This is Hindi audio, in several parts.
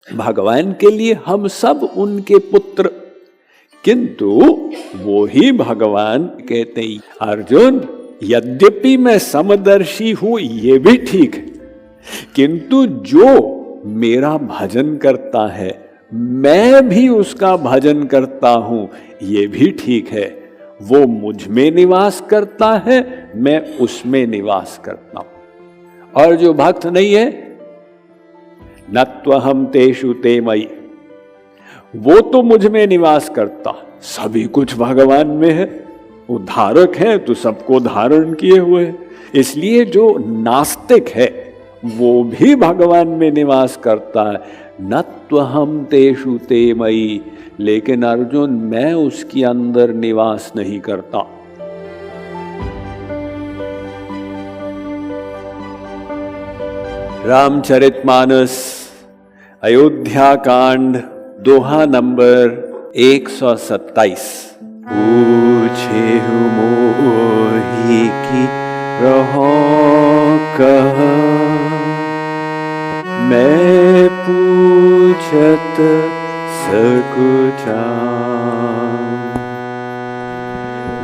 भगवान के लिए हम सब उनके पुत्र, किंतु वो ही भगवान कहते हैं अर्जुन यद्यपि मैं समदर्शी हूं ये भी ठीक है, किंतु जो मेरा भजन करता है मैं भी उसका भजन करता हूं ये भी ठीक है। वो मुझ में निवास करता है मैं उसमें निवास करता हूं। और जो भक्त नहीं है नत्वहम तेषु ते मयि, वो तो मुझ में निवास करता, सभी कुछ भगवान में है, वो धारक है तो सबको धारण किए हुए है। इसलिए जो नास्तिक है वो भी भगवान में निवास करता है। नत्वहम तेषु ते मयि, लेकिन अर्जुन मैं उसके अंदर निवास नहीं करता। रामचरितमानस अयोध्या कांड दोहा नंबर 127। पूछे मोहि की रहो कह, मैं पूछत सकुचा,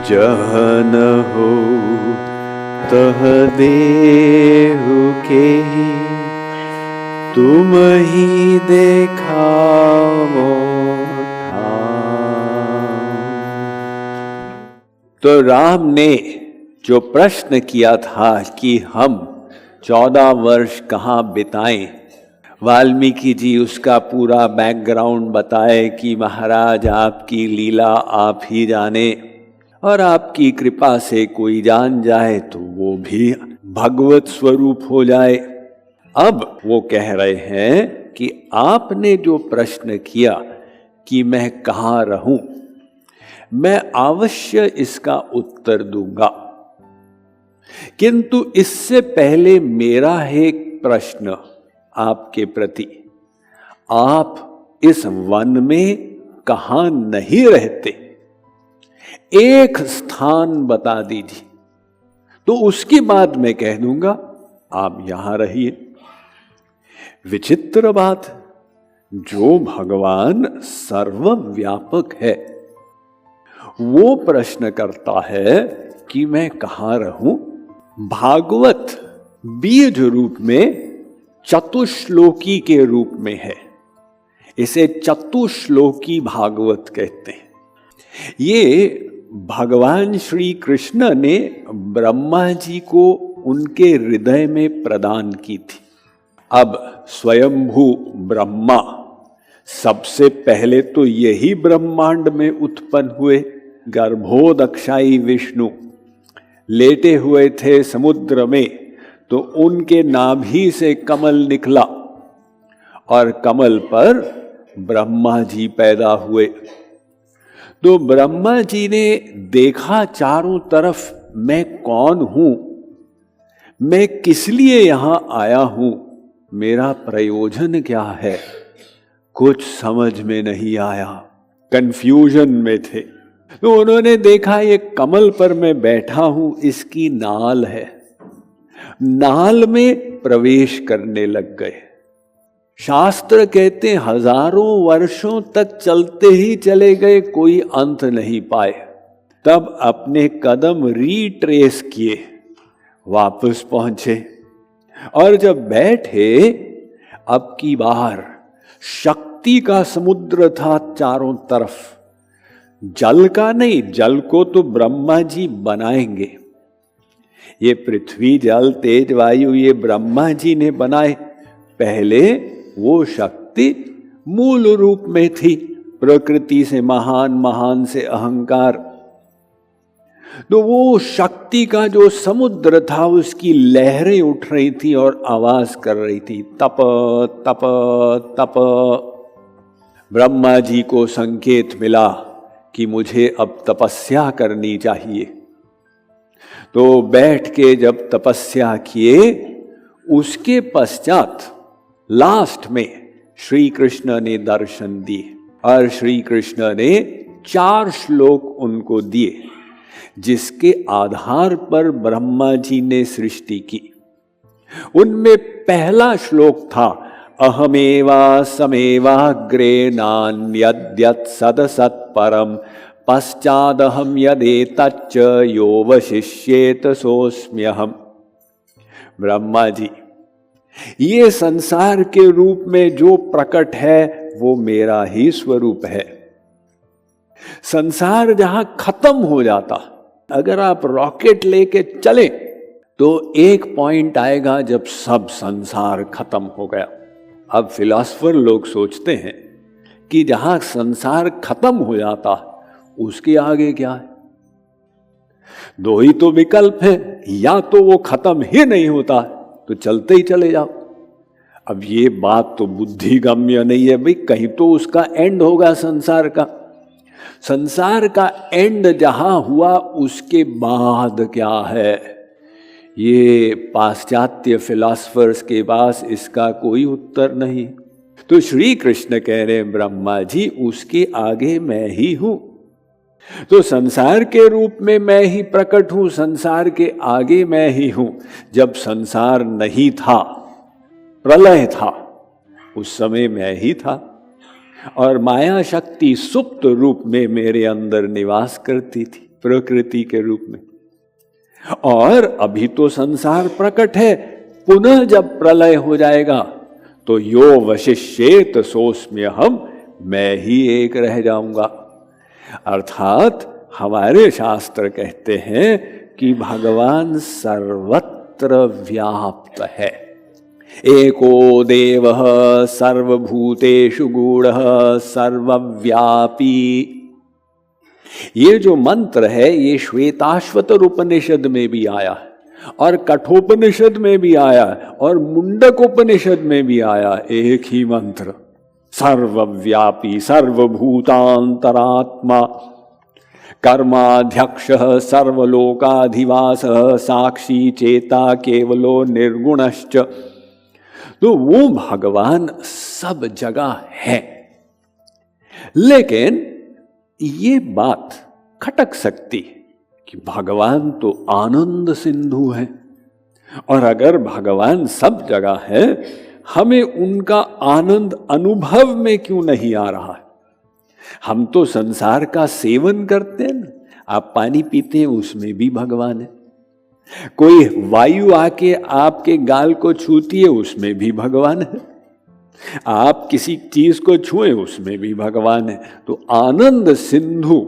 जह न हो तह देहु के, तुम ही देखावो ठाम। तो राम ने जो प्रश्न किया था कि हम 14 वर्ष कहाँ बिताएं, वाल्मीकि जी उसका पूरा बैकग्राउंड बताए कि महाराज आपकी लीला आप ही जाने, और आपकी कृपा से कोई जान जाए तो वो भी भगवत स्वरूप हो जाए। अब वो कह रहे हैं कि आपने जो प्रश्न किया कि मैं कहाँ रहूं, मैं अवश्य इसका उत्तर दूंगा, किंतु इससे पहले मेरा एक प्रश्न आपके प्रति, आप इस वन में कहाँ नहीं रहते, एक स्थान बता दीजिए, तो उसके बाद मैं कह दूंगा आप यहां रहिए। विचित्र बात, जो भगवान सर्वव्यापक है वो प्रश्न करता है कि मैं कहाँ रहूं। भागवत बीज रूप में चतुश्लोकी के रूप में है, इसे चतुश्लोकी भागवत कहते हैं। ये भगवान श्री कृष्ण ने ब्रह्मा जी को उनके हृदय में प्रदान की थी। अब स्वयंभू ब्रह्मा सबसे पहले तो यही ब्रह्मांड में उत्पन्न हुए। गर्भोदक्षाई विष्णु लेटे हुए थे समुद्र में, तो उनके नाभि से कमल निकला और कमल पर ब्रह्मा जी पैदा हुए। तो ब्रह्मा जी ने देखा चारों तरफ मैं कौन हूं, मैं किस लिए यहां आया हूं, मेरा प्रयोजन क्या है, कुछ समझ में नहीं आया, कंफ्यूजन में थे। तो उन्होंने देखा ये कमल पर मैं बैठा हूं, इसकी नाल है, नाल में प्रवेश करने लग गए। शास्त्र कहते हजारों वर्षों तक चलते ही चले गए, कोई अंत नहीं पाए। तब अपने कदम रिट्रेस किए, वापस पहुंचे, और जब बैठे अब की बार शक्ति का समुद्र था चारों तरफ, जल का नहीं, जल को तो ब्रह्मा जी बनाएंगे। ये पृथ्वी जल तेज वायु ये ब्रह्मा जी ने बनाए। पहले वो शक्ति मूल रूप में थी, प्रकृति से महान, महान से अहंकार। तो वो शक्ति का जो समुद्र था उसकी लहरें उठ रही थी और आवाज कर रही थी, तप तप तप। ब्रह्मा जी को संकेत मिला कि मुझे अब तपस्या करनी चाहिए। तो बैठ के जब तपस्या किए, उसके पश्चात लास्ट में श्री कृष्ण ने दर्शन दिए, और श्री कृष्ण ने 4 श्लोक उनको दिए, जिसके आधार पर ब्रह्मा जी ने सृष्टि की। उनमें पहला श्लोक था, अहमेवा समेवाग्रे नान्यद्यत् सदसत्परम पश्चादहम यदेतच्च यो वशिष्येत सोऽस्म्यहम्। ब्रह्मा जी, ये संसार के रूप में जो प्रकट है वो मेरा ही स्वरूप है। संसार जहां खत्म हो जाता, अगर आप रॉकेट लेके चले तो एक पॉइंट आएगा जब सब संसार खत्म हो गया। अब फिलॉसफर लोग सोचते हैं कि जहां संसार खत्म हो जाता उसके आगे क्या है? दो ही तो विकल्प है, या तो वो खत्म ही नहीं होता तो चलते ही चले जाओ। अब ये बात तो बुद्धिगम्य नहीं है भाई, कहीं तो उसका एंड होगा संसार का। संसार का एंड जहां हुआ उसके बाद क्या है, ये पाश्चात्य फिलॉसफर्स के पास इसका कोई उत्तर नहीं। तो श्री कृष्ण कह रहे हैं ब्रह्मा जी, उसके आगे मैं ही हूं। तो संसार के रूप में मैं ही प्रकट हूं, संसार के आगे मैं ही हूं। जब संसार नहीं था, प्रलय था, उस समय मैं ही था और माया शक्ति सुप्त रूप में मेरे अंदर निवास करती थी, प्रकृति के रूप में। और अभी तो संसार प्रकट है, पुनः जब प्रलय हो जाएगा तो यो वशिष्येत सोऽस्म्यहम्, मैं ही एक रह जाऊंगा। अर्थात हमारे शास्त्र कहते हैं कि भगवान सर्वत्र व्याप्त है। एको देवः सर्वभूतेषु गूढ़ः सर्वव्यापी। ये जो मंत्र है ये श्वेताश्वतर उपनिषद में भी आया है और कठोपनिषद में भी आया है और मुंडक उपनिषद में भी आया, एक ही मंत्र, सर्वव्यापी सर्वभूतांतरात्मा कर्माध्यक्षः सर्वलोकाधिवासः साक्षी चेता केवलो निर्गुणश्च। तो वो भगवान सब जगह है। लेकिन ये बात खटक सकती है कि भगवान तो आनंद सिंधु है, और अगर भगवान सब जगह है, हमें उनका आनंद अनुभव में क्यों नहीं आ रहा है? हम तो संसार का सेवन करते हैं ना, आप पानी पीते हैं उसमें भी भगवान है। कोई वायु आके आपके गाल को छूती है उसमें भी भगवान है। आप किसी चीज को छुए उसमें भी भगवान है। तो आनंद सिंधु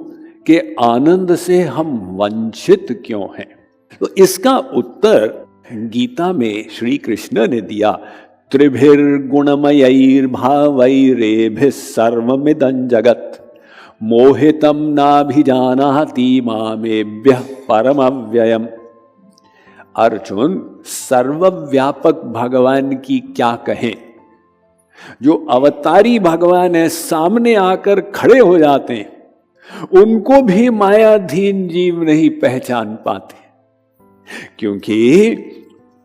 के आनंद से हम वंचित क्यों हैं? तो इसका उत्तर गीता में श्री कृष्ण ने दिया, त्रिभिर्गुणमयैर्भावैरेभिः सर्वमिदं जगत् मोहितं नाभिजानाति मामेभ्यः परमव्ययम्। अर्जुन, सर्वव्यापक भगवान की क्या कहें? जो अवतारी भगवान है, सामने आकर खड़े हो जाते हैं, उनको भी मायाधीन जीव नहीं पहचान पाते, क्योंकि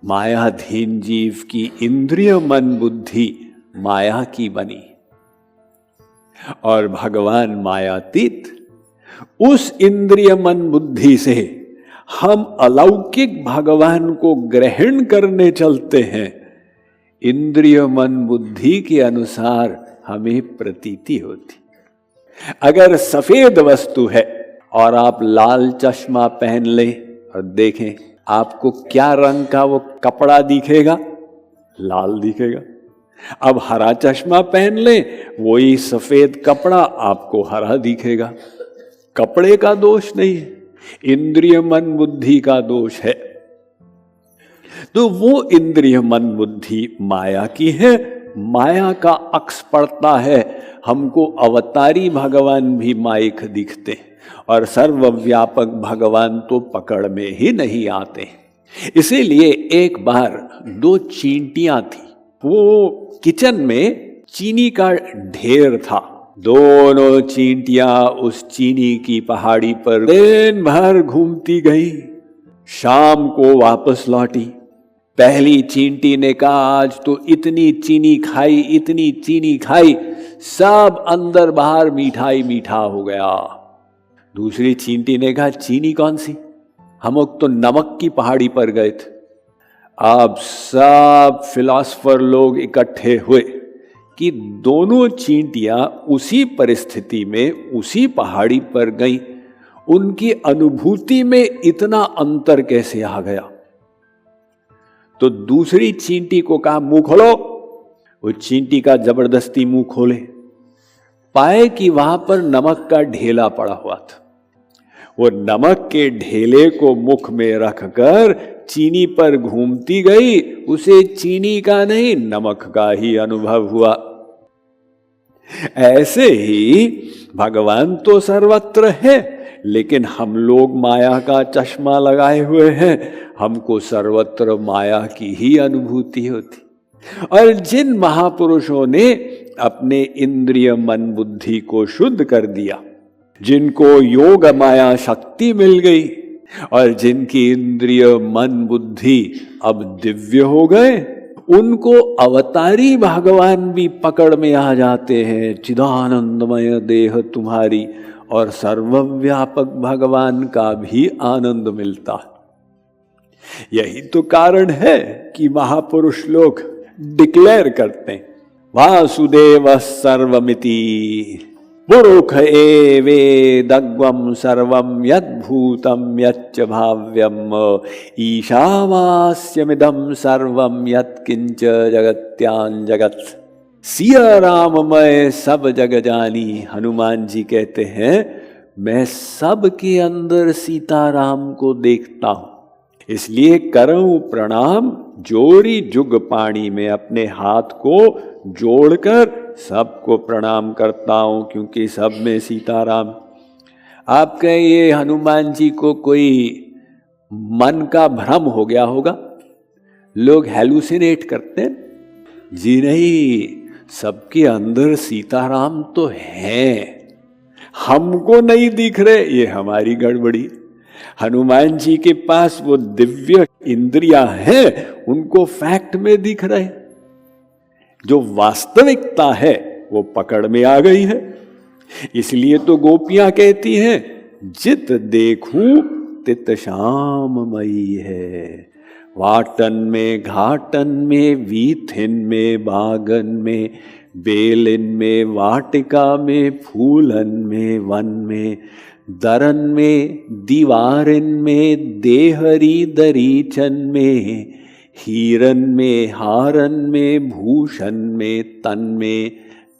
मायाधीन जीव की इंद्रिय मन बुद्धि माया की बनी और भगवान मायातीत। उस इंद्रिय मन बुद्धि से हम अलौकिक भगवान को ग्रहण करने चलते हैं। इंद्रिय मन बुद्धि के अनुसार हमें प्रतीति होती। अगर सफेद वस्तु है और आप लाल चश्मा पहन लें और देखें, आपको क्या रंग का वो कपड़ा दिखेगा? लाल दिखेगा। अब हरा चश्मा पहन लें, वही सफेद कपड़ा आपको हरा दिखेगा। कपड़े का दोष नहीं है, इंद्रिय मन बुद्धि का दोष है। तो वो इंद्रिय मन बुद्धि माया की है, माया का अक्स पड़ता है। हमको अवतारी भगवान भी माइक दिखते और सर्वव्यापक भगवान तो पकड़ में ही नहीं आते। इसीलिए एक बार दो चींटियां थी, वो किचन में चीनी का ढेर था। दोनों चींटियां उस चीनी की पहाड़ी पर दिन भर घूमती गई, शाम को वापस लौटी। पहली चींटी ने कहा, आज तो इतनी चीनी खाई, इतनी चीनी खाई, सब अंदर बाहर मिठाई मीठा हो गया। दूसरी चींटी ने कहा, चीनी कौन सी, हम लोग तो नमक की पहाड़ी पर गए थे। अब सब फिलॉसफर लोग इकट्ठे हुए कि दोनों चींटियां उसी परिस्थिति में उसी पहाड़ी पर गईं, उनकी अनुभूति में इतना अंतर कैसे आ गया। तो दूसरी चींटी को कहा मुंह खोलो। वो चींटी का जबरदस्ती मुंह खोले, पाए कि वहां पर नमक का ढेला पड़ा हुआ था। वो नमक के ढेले को मुख में रखकर चीनी पर घूमती गई, उसे चीनी का नहीं नमक का ही अनुभव हुआ। ऐसे ही भगवान तो सर्वत्र है, लेकिन हम लोग माया का चश्मा लगाए हुए हैं, हमको सर्वत्र माया की ही अनुभूति होती। और जिन महापुरुषों ने अपने इंद्रिय मन बुद्धि को शुद्ध कर दिया, जिनको योग माया शक्ति मिल गई और जिनकी इंद्रिय मन बुद्धि अब दिव्य हो गए, उनको अवतारी भगवान भी पकड़ में आ जाते हैं। चिदानंदमय देह तुम्हारी, और सर्वव्यापक भगवान का भी आनंद मिलता है। यही तो कारण है कि महापुरुष लोग डिक्लेयर करते हैं वासुदेव सर्वमिति, पुरुष एवेदग्वं सर्वं यद्भूतं यच्च भाव्यम, ईशावास्यमिदं सर्वं यत्किंच जगत्यां जगत्। सिया राम मैं सब जग जानी। हनुमान जी कहते हैं मैं सब के अंदर सीताराम को देखता हूं, इसलिए करऊं प्रणाम जोरी जुग पाणी में, अपने हाथ को जोड़कर सबको प्रणाम करता हूं, क्योंकि सब में सीताराम। आप कहिए हनुमान जी को कोई मन का भ्रम हो गया होगा, लोग हेलुसिनेट करते हैं। जी नहीं, सबके अंदर सीताराम तो हैं, हमको नहीं दिख रहे, ये हमारी गड़बड़ी। हनुमान जी के पास वो दिव्य इंद्रियां हैं, उनको फैक्ट में दिख रहे, जो वास्तविकता है वो पकड़ में आ गई है। इसलिए तो गोपियां कहती हैं जित देखूं तित श्याममयी है। वाटन में घाटन में, वीथिन में बागन में, बेलिन में वाटिका में, फूलन में वन में, दरन में दीवारिन में, देहरी दरीचन में, हीरन में हारन में, भूषण में तन में,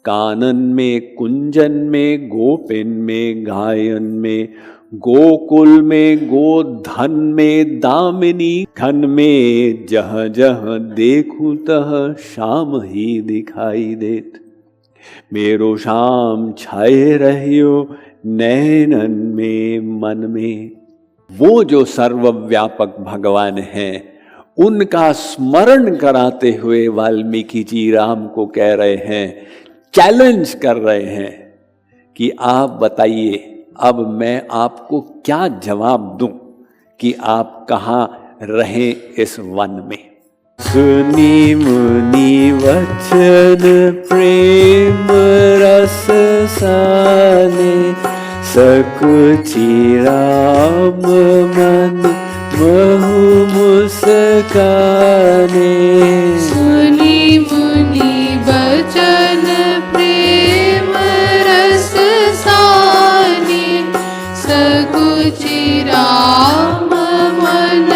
कानन में कुंजन में, गोपिन में गायन में, गोकुल में गोधन में, दामिनी खन में, जहाँ जहाँ देखूं तह श्याम ही दिखाई देत। मेरो श्याम छाए रहियो नैनन में मन में। वो जो सर्वव्यापक भगवान हैं, उनका स्मरण कराते हुए वाल्मीकि जी राम को कह रहे हैं, चैलेंज कर रहे हैं कि आप बताइए अब मैं आपको क्या जवाब दूं कि आप कहाँ रहें इस वन में। सुनी मुनि वचन प्रेम रस साने, सकुचि राम मन महु मुस्काने। सुनी मुनि वचन प्रेम रस साने, सकुचि राम मन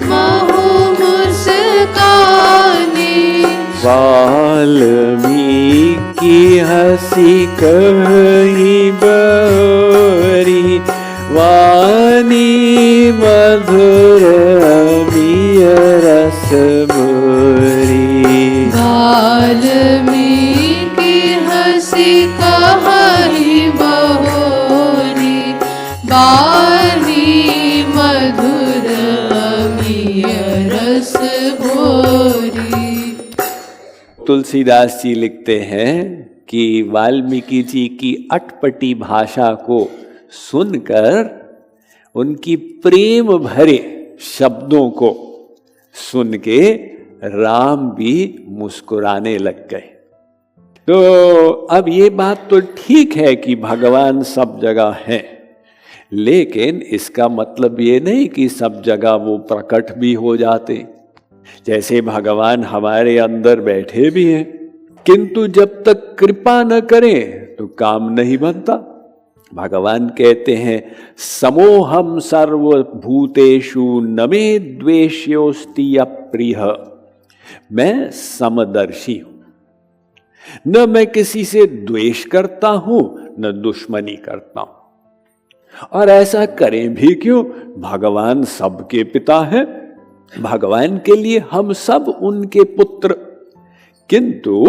महु मुस्काने। वाल्मीकि हंसी कहि बहोरी, वाणी मधुर अमिय रस मोरी। वाल्मीकि हंसी कहि बहोरी, वाणी मधुर अमिय रस भोरी। तुलसीदास जी लिखते हैं कि वाल्मीकि जी की अटपटी भाषा को सुनकर, उनकी प्रेम भरे शब्दों को सुन के राम भी मुस्कुराने लग गए। तो अब ये बात तो ठीक है कि भगवान सब जगह है, लेकिन इसका मतलब ये नहीं कि सब जगह वो प्रकट भी हो जाते। जैसे भगवान हमारे अंदर बैठे भी हैं, किंतु जब तक कृपा न करें तो काम नहीं बनता। भगवान कहते हैं समोहम सर्वभूतेषु न मे द्वेष्योस्ति अप्रिय। मैं समदर्शी हूं, न मैं किसी से द्वेष करता हूं न दुश्मनी करता हूं। और ऐसा करें भी क्यों? भगवान सबके पिता है, भगवान के लिए हम सब उनके पुत्र। किंतु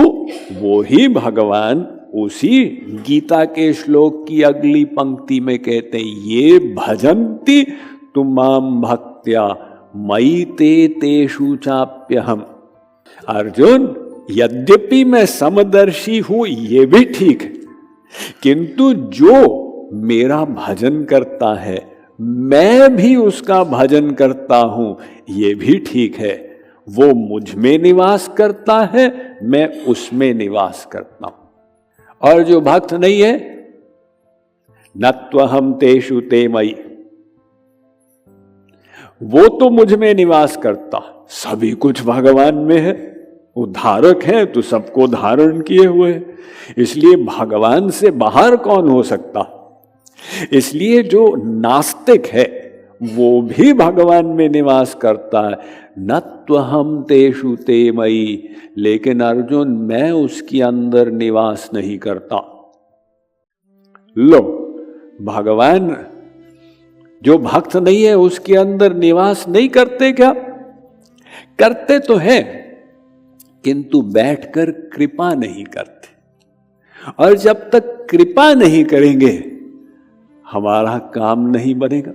वो ही भगवान उसी गीता के श्लोक की अगली पंक्ति में कहते हैं ये भजन्ति तुमाम भक्त्या मयि ते तेषु चाप्यहम्। अर्जुन, यद्यपि मैं समदर्शी हूं ये भी ठीक है, किंतु जो मेरा भजन करता है मैं भी उसका भजन करता हूं ये भी ठीक है। वो मुझ में निवास करता है, मैं उसमें निवास करता हूं। और जो भक्त नहीं है, नत्वहम तेषु ते मयि, वो तो मुझ में निवास करता, सभी कुछ भगवान में है, वो धारक है तो सबको धारण किए हुए है, इसलिए भगवान से बाहर कौन हो सकता। इसलिए जो नास्तिक है वो भी भगवान में निवास करता है, नत्वहम तेषु ते मयि, लेकिन अर्जुन मैं उसके अंदर निवास नहीं करता। लो, भगवान जो भक्त नहीं है उसके अंदर निवास नहीं करते क्या? करते तो है, किंतु बैठकर कृपा नहीं करते। और जब तक कृपा नहीं करेंगे हमारा काम नहीं बनेगा।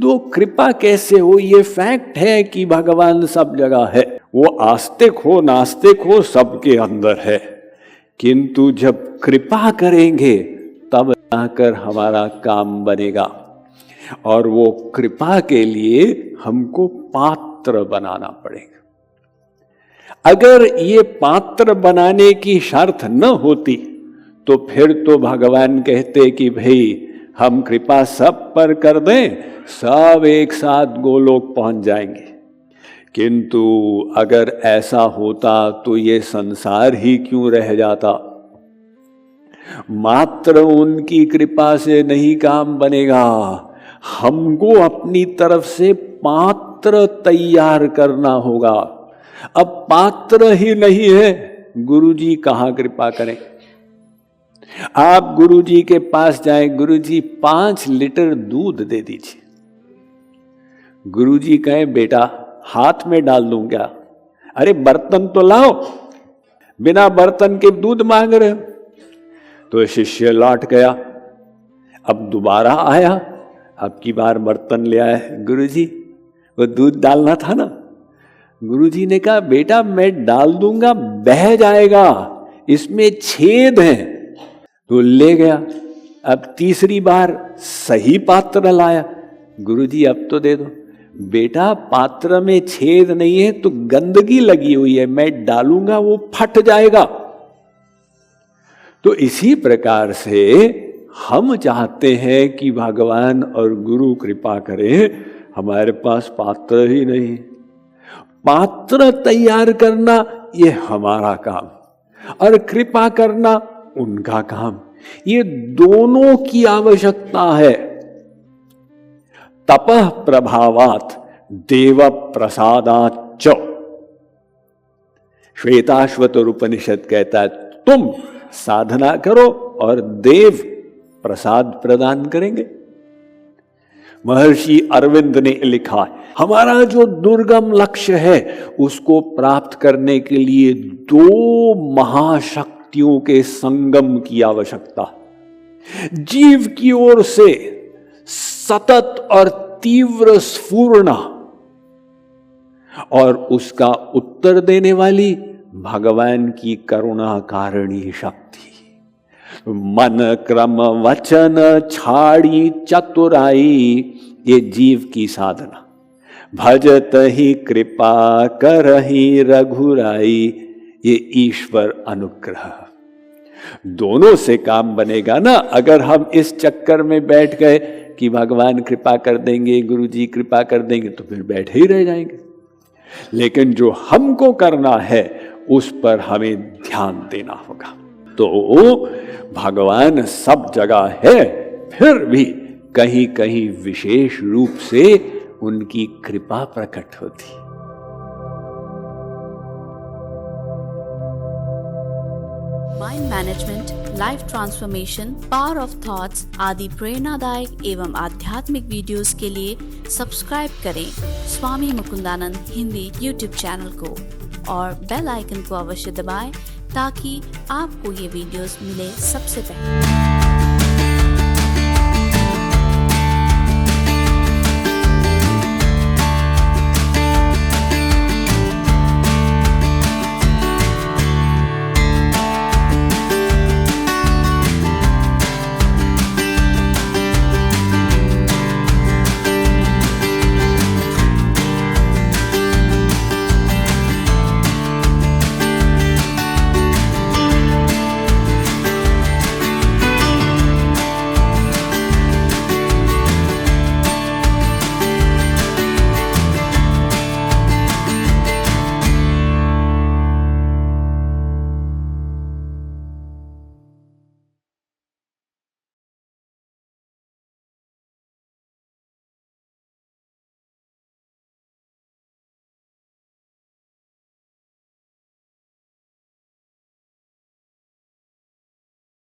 तो कृपा कैसे हो? ये फैक्ट है कि भगवान सब जगह है, वो आस्तिक हो नास्तिक हो सबके अंदर है, किंतु जब कृपा करेंगे तब आकर हमारा काम बनेगा। और वो कृपा के लिए हमको पात्र बनाना पड़ेगा। अगर ये पात्र बनाने की शर्त न होती तो फिर तो भगवान कहते कि भाई हम कृपा सब पर कर दें, सब एक साथ गोलोक पहुंच जाएंगे। किंतु अगर ऐसा होता तो ये संसार ही क्यों रह जाता। मात्र उनकी कृपा से नहीं काम बनेगा, हमको अपनी तरफ से पात्र तैयार करना होगा। अब पात्र ही नहीं है, गुरुजी कहाँ कृपा करें। आप गुरुजी के पास जाएं, गुरुजी 5 लीटर दूध दे दीजिए। गुरुजी कहें बेटा हाथ में डाल दूं क्या? अरे बर्तन तो लाओ, बिना बर्तन के दूध मांग रहे हो। तो शिष्य लौट गया, अब दोबारा आया, अब की बार बर्तन ले आया। गुरुजी वो दूध डालना था ना। गुरुजी ने कहा बेटा मैं डाल दूंगा, बह जाएगा, इसमें छेद है। तो ले गया, अब तीसरी बार सही पात्र लाया। गुरुजी अब तो दे दो। बेटा पात्र में छेद नहीं है तो गंदगी लगी हुई है, मैं डालूंगा वो फट जाएगा। तो इसी प्रकार से हम चाहते हैं कि भगवान और गुरु कृपा करें, हमारे पास पात्र ही नहीं। पात्र तैयार करना ये हमारा काम और कृपा करना उनका काम, ये दोनों की आवश्यकता है। तपः प्रभावात देव प्रसादाच्च, श्वेताश्वतर उपनिषद कहता है तुम साधना करो और देव प्रसाद प्रदान करेंगे। महर्षि अरविंद ने लिखा हमारा जो दुर्गम लक्ष्य है उसको प्राप्त करने के लिए 2 महाशक्तियों के संगम की आवश्यकता। जीव की ओर से सतत और तीव्र स्फूर्णा और उसका उत्तर देने वाली भगवान की करुणा कारिणी शक्ति। मन क्रम वचन छाड़ी चतुराई, ये जीव की साधना। भजत ही कृपा करहि रघुराई, ये ईश्वर अनुग्रह। दोनों से काम बनेगा ना। अगर हम इस चक्कर में बैठ गए कि भगवान कृपा कर देंगे, गुरुजी कृपा कर देंगे, तो फिर बैठे ही रह जाएंगे। लेकिन जो हमको करना है उस पर हमें ध्यान देना होगा। तो भगवान सब जगह है, फिर भी कहीं कहीं विशेष रूप से उनकी कृपा प्रकट होती। Mind management, life transformation, power of thoughts आदि प्रेरणादायक एवं आध्यात्मिक वीडियोस के लिए सब्सक्राइब करें स्वामी मुकुंदानंद हिंदी यूट्यूब चैनल को और बेल आइकन को अवश्य दबाएं ताकि आपको ये वीडियोस मिले सबसे पहले।